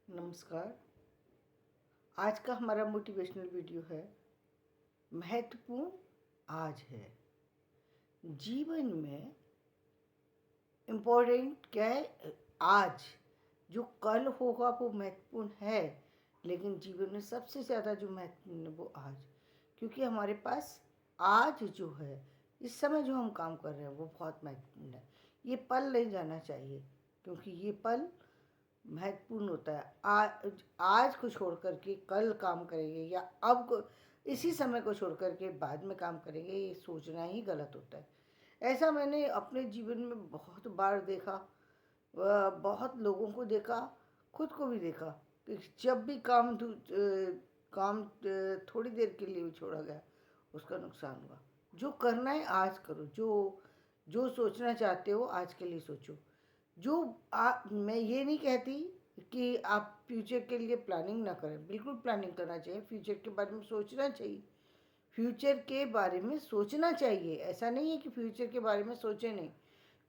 नमस्कार। आज का हमारा मोटिवेशनल वीडियो है महत्वपूर्ण आज है। जीवन में इम्पोर्टेंट क्या है? आज। जो कल होगा वो महत्वपूर्ण है, लेकिन जीवन में सबसे ज़्यादा जो महत्वपूर्ण है वो आज। क्योंकि हमारे पास आज जो है, इस समय जो हम काम कर रहे हैं वो बहुत महत्वपूर्ण है। ये पल नहीं जाना चाहिए, क्योंकि ये पल महत्वपूर्ण होता है। आज को छोड़ कर के कल काम करेंगे या इसी समय को छोड़ कर के बाद में काम करेंगे, ये सोचना ही गलत होता है। ऐसा मैंने अपने जीवन में बहुत बार देखा, बहुत लोगों को देखा, खुद को भी देखा कि जब भी काम थोड़ी देर के लिए भी छोड़ा गया, उसका नुकसान हुआ। जो करना है आज करो, जो जो सोचना चाहते हो आज के लिए सोचो। मैं ये नहीं कहती कि आप फ्यूचर के लिए प्लानिंग ना करें, बिल्कुल प्लानिंग करना चाहिए, फ्यूचर के बारे में सोचना चाहिए। फ्यूचर के बारे में सोचना चाहिए, ऐसा नहीं है कि फ्यूचर के बारे में सोचे नहीं।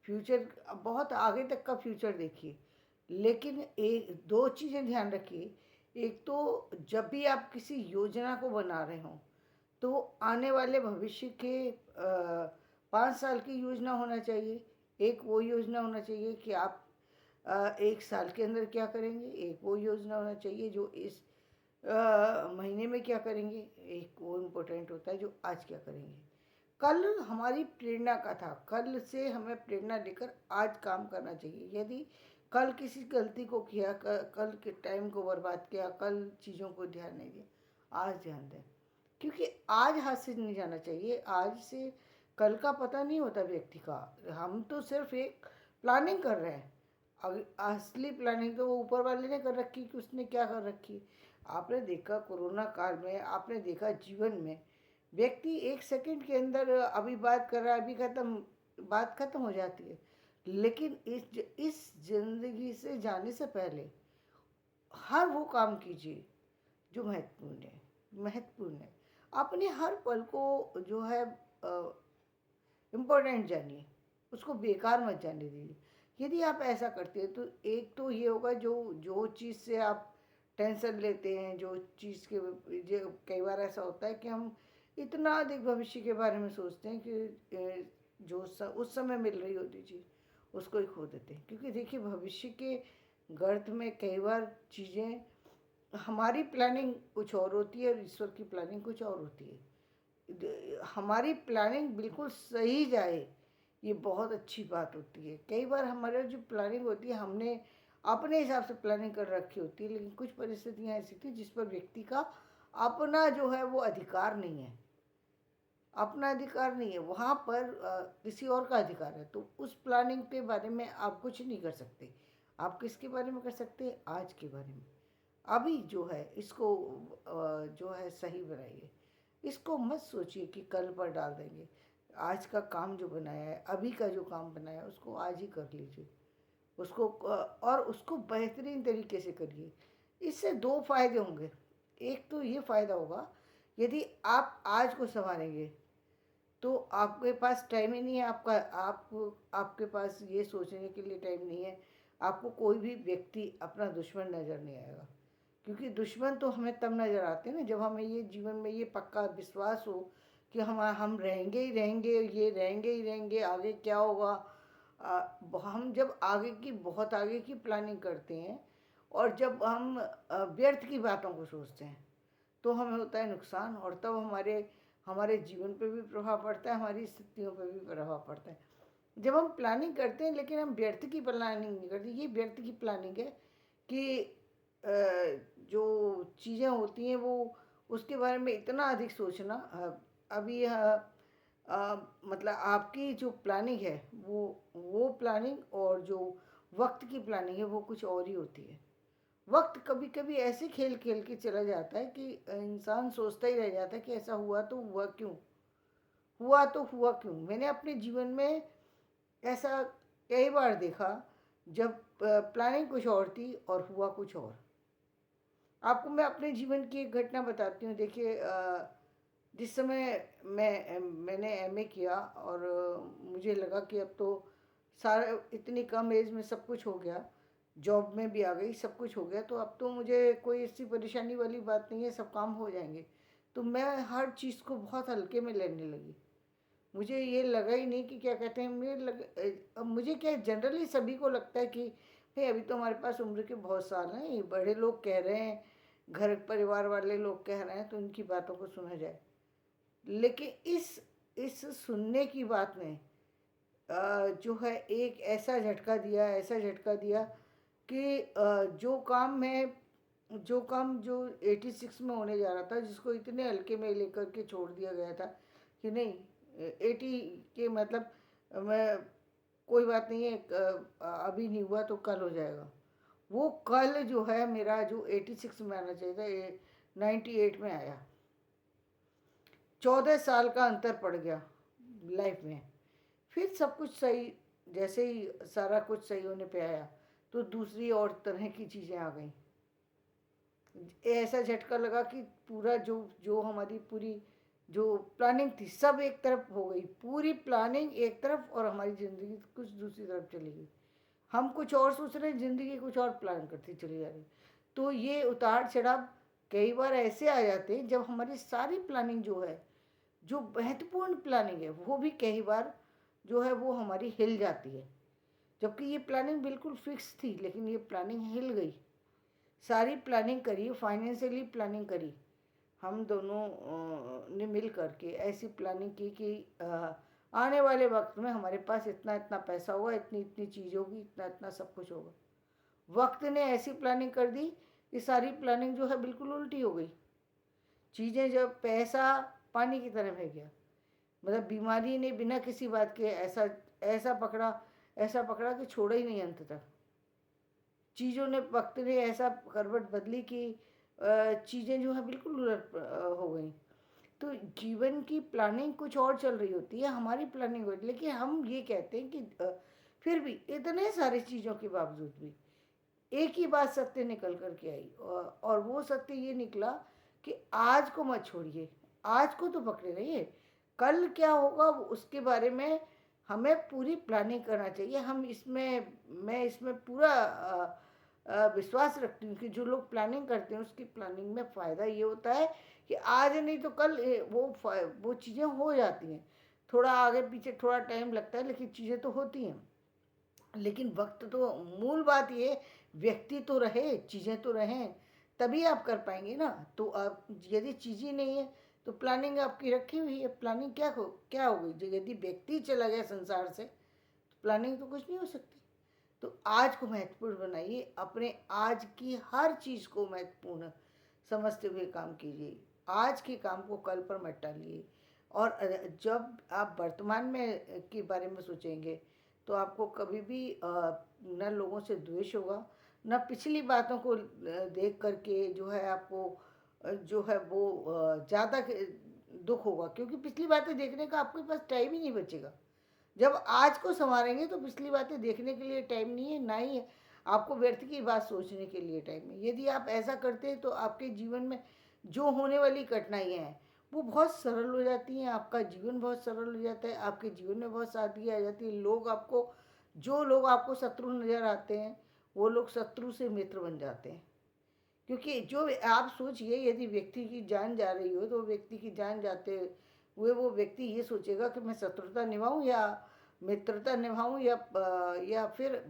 फ्यूचर बहुत आगे तक का फ्यूचर देखिए, लेकिन एक दो चीज़ें ध्यान रखिए। एक तो जब भी आप किसी योजना को बना रहे हों, तो आने वाले भविष्य के 5 साल की योजना होना चाहिए। एक वो योजना होना चाहिए कि आप 1 साल के अंदर क्या करेंगे। एक वो योजना होना चाहिए जो इस महीने में क्या करेंगे। एक वो इम्पोर्टेंट होता है जो आज क्या करेंगे। कल हमारी प्रेरणा का था, कल से हमें प्रेरणा लेकर आज काम करना चाहिए। यदि कल किसी गलती को किया, कल के टाइम को बर्बाद किया, कल चीज़ों को ध्यान नहीं दिया, आज ध्यान दें। क्योंकि आज हाथ से नहीं जाना चाहिए। आज से कल का पता नहीं होता व्यक्ति का। हम तो सिर्फ एक प्लानिंग कर रहे हैं। असली प्लानिंग तो वो ऊपर वाले ने कर रखी कि उसने क्या कर रखी। आपने देखा कोरोना काल में, आपने देखा जीवन में व्यक्ति 1 सेकंड के अंदर अभी बात कर रहा है, अभी खत्म, बात खत्म हो जाती है। लेकिन इस जिंदगी से जाने से पहले हर वो काम कीजिए जो महत्वपूर्ण है। महत्वपूर्ण है, अपने हर पल को जो है इम्पोर्टेंट जानिए, उसको बेकार मत जाने दीजिए। यदि आप ऐसा करते हैं तो एक तो ये होगा, जो जो चीज़ से आप टेंशन लेते हैं, जो चीज़ के जो कई बार ऐसा होता है कि हम इतना अधिक भविष्य के बारे में सोचते हैं कि उस समय मिल रही होती चीज़ उसको ही खो देते हैं। क्योंकि देखिए, भविष्य के गर्त में कई बार चीज़ें, हमारी प्लानिंग कुछ और होती है और ईश्वर की प्लानिंग कुछ और होती है। हमारी प्लानिंग बिल्कुल सही जाए, ये बहुत अच्छी बात होती है। कई बार हमारा जो प्लानिंग होती है, हमने अपने हिसाब से प्लानिंग कर रखी होती है, लेकिन कुछ परिस्थितियाँ ऐसी थी जिस पर व्यक्ति का अपना जो है वो अधिकार नहीं है। अपना अधिकार नहीं है, वहाँ पर किसी और का अधिकार है। तो उस प्लानिंग के बारे में आप कुछ नहीं कर सकते। आप किसके बारे में कर सकते हैं? आज के बारे में। अभी जो है इसको जो है सही बनाइए। इसको मत सोचिए कि कल पर डाल देंगे। आज का काम जो बनाया है, अभी का जो काम बनाया है, उसको आज ही कर लीजिए। और उसको बेहतरीन तरीके से करिए। इससे दो फायदे होंगे। एक तो ये फ़ायदा होगा, यदि आप आज को संभालेंगे तो आपके पास टाइम ही नहीं है। आपके पास ये सोचने के लिए टाइम नहीं है। आपको कोई भी व्यक्ति अपना दुश्मन नज़र नहीं आएगा। क्योंकि दुश्मन तो हमें तब नज़र आते हैं ना, जब हमें ये जीवन में ये पक्का विश्वास हो कि हम रहेंगे ही रहेंगे, ये रहेंगे ही रहेंगे, आगे क्या होगा। हम जब आगे की, बहुत आगे की प्लानिंग करते हैं और जब हम व्यर्थ की बातों को सोचते हैं, तो हमें होता है नुकसान। और तब हमारे हमारे जीवन पे भी प्रभाव पड़ता है, हमारी स्थितियों पे भी प्रभाव पड़ता है। जब हम प्लानिंग करते हैं लेकिन हम व्यर्थ की प्लानिंग नहीं करते, ये व्यर्थ की प्लानिंग है कि जो चीज़ें होती हैं वो, उसके बारे में इतना अधिक सोचना। अभी मतलब आपकी जो प्लानिंग है वो प्लानिंग, और जो वक्त की प्लानिंग है वो कुछ और ही होती है। वक्त कभी कभी ऐसे खेल खेल के चला जाता है कि इंसान सोचता ही रह जाता है कि ऐसा हुआ तो हुआ क्यों, हुआ तो हुआ क्यों। मैंने अपने जीवन में ऐसा कई बार देखा, जब प्लानिंग कुछ और थी और हुआ कुछ और। आपको मैं अपने जीवन की एक घटना बताती हूँ। देखिए, जिस समय मैंने एमए किया और मुझे लगा कि अब तो सारा, इतनी कम एज में सब कुछ हो गया। जॉब में भी आ गई, सब कुछ हो गया, तो अब तो मुझे कोई ऐसी परेशानी वाली बात नहीं है, सब काम हो जाएंगे। तो मैं हर चीज़ को बहुत हल्के में लेने लगी। मुझे ये लगा ही नहीं कि क्या कहते हैं, अब मुझे क्या जनरली सभी को लगता है कि भाई अभी तो हमारे पास उम्र के बहुत साल हैं, ये बड़े लोग कह रहे हैं, घर परिवार वाले लोग कह रहे हैं, तो उनकी बातों को सुना जाए। लेकिन इस सुनने की बात ने जो है एक ऐसा झटका दिया, ऐसा झटका दिया कि जो 86 में होने जा रहा था, जिसको इतने हल्के में लेकर के छोड़ दिया गया था कि नहीं 80 के मतलब मैं कोई बात नहीं है, अभी नहीं हुआ तो कल हो जाएगा, वो कल जो है मेरा जो 86 में आना चाहिए था, 98 में आया। 14 साल का अंतर पड़ गया लाइफ में। फिर सब कुछ सही, जैसे ही सारा कुछ सही होने पे आया तो दूसरी और तरह की चीज़ें आ गई। ऐसा झटका लगा कि पूरा जो जो हमारी पूरी जो प्लानिंग थी सब एक तरफ हो गई, पूरी प्लानिंग एक तरफ और हमारी ज़िंदगी कुछ दूसरी तरफ चली गई। हम कुछ और सोच रहे हैं, ज़िंदगी कुछ और प्लान करती चली जा रही। तो ये उतार चढ़ाव कई बार ऐसे आ जाते हैं जब हमारी सारी प्लानिंग जो है, जो महत्वपूर्ण प्लानिंग है, वो भी कई बार जो है वो हमारी हिल जाती है। जबकि ये प्लानिंग बिल्कुल फिक्स थी, लेकिन ये प्लानिंग हिल गई। सारी प्लानिंग करी, फाइनेंशियली प्लानिंग करी, हम दोनों ने मिल करके ऐसी प्लानिंग की कि आने वाले वक्त में हमारे पास इतना इतना पैसा होगा, इतनी इतनी चीज़ होगी, इतना इतना सब कुछ होगा। वक्त ने ऐसी प्लानिंग कर दी कि सारी प्लानिंग जो है बिल्कुल उल्टी हो गई। चीज़ें जब पैसा पानी की तरह बह गया, मतलब बीमारी ने बिना किसी बात के ऐसा ऐसा पकड़ा, ऐसा पकड़ा कि छोड़ा ही नहीं अंत तक। चीज़ों ने, वक्त ने ऐसा करवट बदली कि चीज़ें जो है बिल्कुल उलट हो गई। तो जीवन की प्लानिंग कुछ और चल रही होती है, हमारी प्लानिंग होती है, लेकिन हम ये कहते हैं कि फिर भी इतने सारी चीज़ों के बावजूद भी एक ही बात सत्य निकल कर के आई, और वो सत्य ये निकला कि आज को मत छोड़िए, आज को तो पकड़े रहिए, कल क्या होगा उसके बारे में हमें पूरी प्लानिंग करना चाहिए। हम इसमें मैं इसमें पूरा विश्वास रखती हूँ कि जो लोग प्लानिंग करते हैं उसकी प्लानिंग में फ़ायदा ये होता है कि आज नहीं तो कल वो चीज़ें हो जाती हैं। थोड़ा आगे पीछे थोड़ा टाइम लगता है, लेकिन चीज़ें तो होती हैं। लेकिन वक्त तो मूल बात ये, व्यक्ति तो रहे, चीज़ें तो रहें, तभी आप कर पाएंगे ना। तो आप यदि चीज़ ही नहीं है तो प्लानिंग आपकी रखी हुई है, प्लानिंग क्या हो गई। जो यदि व्यक्ति चला गया संसार से तो प्लानिंग तो कुछ नहीं हो सकती। तो आज को महत्वपूर्ण बनाइए, अपने आज की हर चीज़ को महत्वपूर्ण समझते हुए काम कीजिए। आज के काम को कल पर मत टालिए। और जब आप वर्तमान में के बारे में सोचेंगे तो आपको कभी भी न लोगों से द्वेष होगा, न पिछली बातों को देख करके जो है आपको जो है वो ज़्यादा दुख होगा, क्योंकि पिछली बातें देखने का आपके पास टाइम ही नहीं बचेगा। जब आज को संवारेंगे तो पिछली बातें देखने के लिए टाइम नहीं है, ना ही आपको व्यर्थ की बात सोचने के लिए टाइम है। यदि आप ऐसा करते हैं तो आपके जीवन में जो होने वाली कठिनाइयाँ हैं वो बहुत सरल हो जाती हैं, आपका जीवन बहुत सरल हो जाता है, आपके जीवन में बहुत सादगी आ जाती है। जो लोग आपको शत्रु नज़र आते हैं वो लोग शत्रु से मित्र बन जाते हैं। क्योंकि जो आप सोचिए, यदि व्यक्ति की जान जा रही हो तो व्यक्ति की जान जाते हुए वो व्यक्ति ये सोचेगा कि मैं शत्रुता निभाऊं या मित्रता निभाऊं, या फिर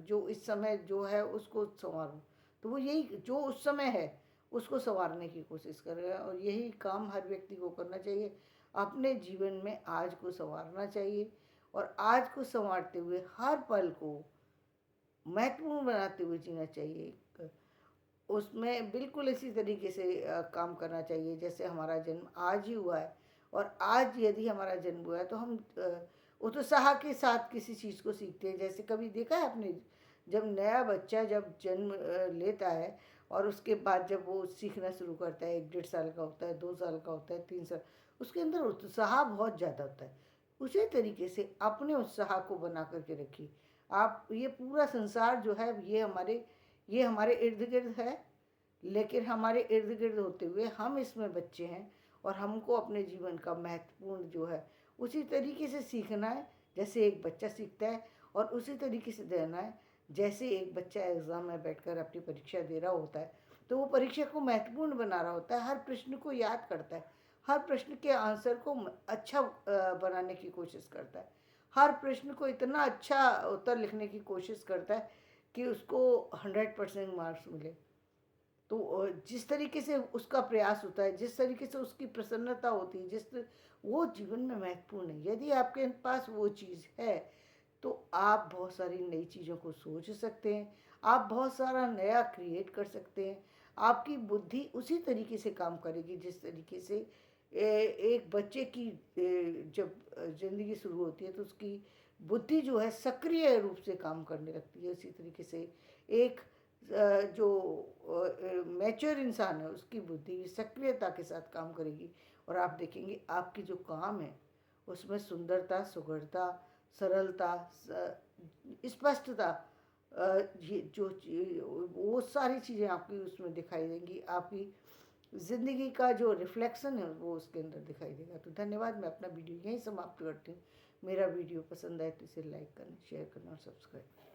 जो इस समय जो है उसको संवारूं। तो वो यही जो उस समय है उसको संवारने की कोशिश करेगा, और यही काम हर व्यक्ति को करना चाहिए। अपने जीवन में आज को संवारना चाहिए, और आज को संवारते हुए हर पल को महत्वपूर्ण बनाते हुए जीना चाहिए। उसमें बिल्कुल इसी तरीके से काम करना चाहिए जैसे हमारा जन्म आज ही हुआ है, और आज यदि हमारा जन्म हुआ है तो हम उत्साह के साथ किसी चीज़ को सीखते हैं। जैसे कभी देखा है आपने, जब नया बच्चा जब जन्म लेता है और उसके बाद जब वो सीखना शुरू करता है, 1 डेढ़ साल का होता है, 2 साल का होता है, 3 साल, उसके अंदर उत्साह बहुत ज़्यादा होता है। उसी तरीके से अपने उत्साह को बना करके रखिए। आप, ये पूरा संसार जो है ये हमारे इर्द गिर्द है, लेकिन हमारे इर्द गिर्द होते हुए हम इसमें बच्चे हैं, और हमको अपने जीवन का महत्वपूर्ण जो है उसी तरीके से सीखना है जैसे एक बच्चा सीखता है, और उसी तरीके से रहना है जैसे एक बच्चा एग्ज़ाम में बैठकर अपनी परीक्षा दे रहा होता है, तो वो परीक्षा को महत्वपूर्ण बना रहा होता है, हर प्रश्न को याद करता है, हर प्रश्न के आंसर को अच्छा बनाने की कोशिश करता है, हर प्रश्न को इतना अच्छा उत्तर लिखने की कोशिश करता है कि उसको 100% मार्क्स मिले। तो जिस तरीके से उसका प्रयास होता है, जिस तरीके से उसकी प्रसन्नता होती है, वो जीवन में महत्वपूर्ण है। यदि आपके पास वो चीज़ है, तो आप बहुत सारी नई चीज़ों को सोच सकते हैं, आप बहुत सारा नया क्रिएट कर सकते हैं। आपकी बुद्धि उसी तरीके से काम करेगी जिस तरीके से एक बच्चे की जब ज़िंदगी शुरू होती है तो उसकी बुद्धि जो है सक्रिय रूप से काम करने लगती है। उसी तरीके से एक जो मैच्योर इंसान है उसकी बुद्धि भी सक्रियता के साथ काम करेगी, और आप देखेंगे आपकी जो काम है उसमें सुंदरता, सुघड़ता, सरलता, स्पष्टता, ये जो वो सारी चीज़ें आपकी उसमें दिखाई देंगी। आपकी ज़िंदगी का जो रिफ्लेक्शन है वो उसके अंदर दिखाई देगा। तो धन्यवाद, मैं अपना वीडियो यहीं समाप्त करती हूँ। मेरा वीडियो पसंद आए तो इसे लाइक करना, शेयर करना और सब्सक्राइब करना।